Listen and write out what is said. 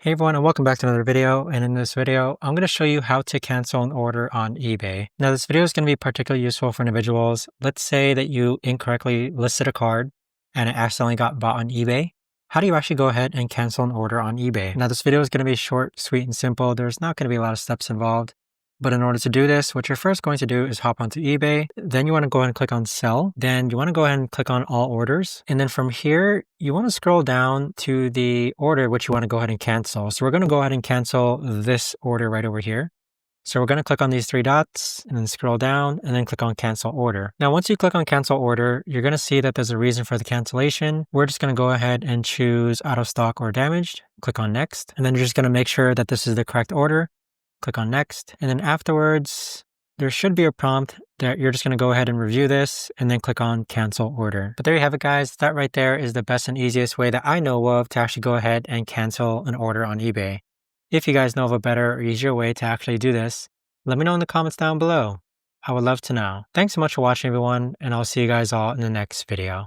Hey everyone, and welcome back to another video. And in this video, I'm going to show you how to cancel an order on eBay. Now, this video is going to be particularly useful for individuals. Let's say that you incorrectly listed a card and it accidentally got bought on eBay. How do you actually go ahead and cancel an order on eBay? Now, this video is going to be short, sweet, and simple. There's not going to be a lot of steps involved. But in order to do this, what you're first going to do is hop onto eBay. Then you want to go ahead and click on sell. Then you want to go ahead and click on all orders. And then from here, you want to scroll down to the order which you want to go ahead and cancel. So we're going to go ahead and cancel this order right over here. So we're going to click on these three dots and then scroll down and then click on cancel order. Now, once you click on cancel order, you're going to see that there's a reason for the cancellation. We're just going to go ahead and choose out of stock or damaged. Click on next. And then you're just going to make sure that this is the correct order. Click on next. And then afterwards, there should be a prompt that you're just going to go ahead and review this and then click on cancel order. But there you have it, guys. That right there is the best and easiest way that I know of to actually go ahead and cancel an order on eBay. If you guys know of a better or easier way to actually do this, let me know in the comments down below. I would love to know. Thanks so much for watching, everyone, and I'll see you guys all in the next video.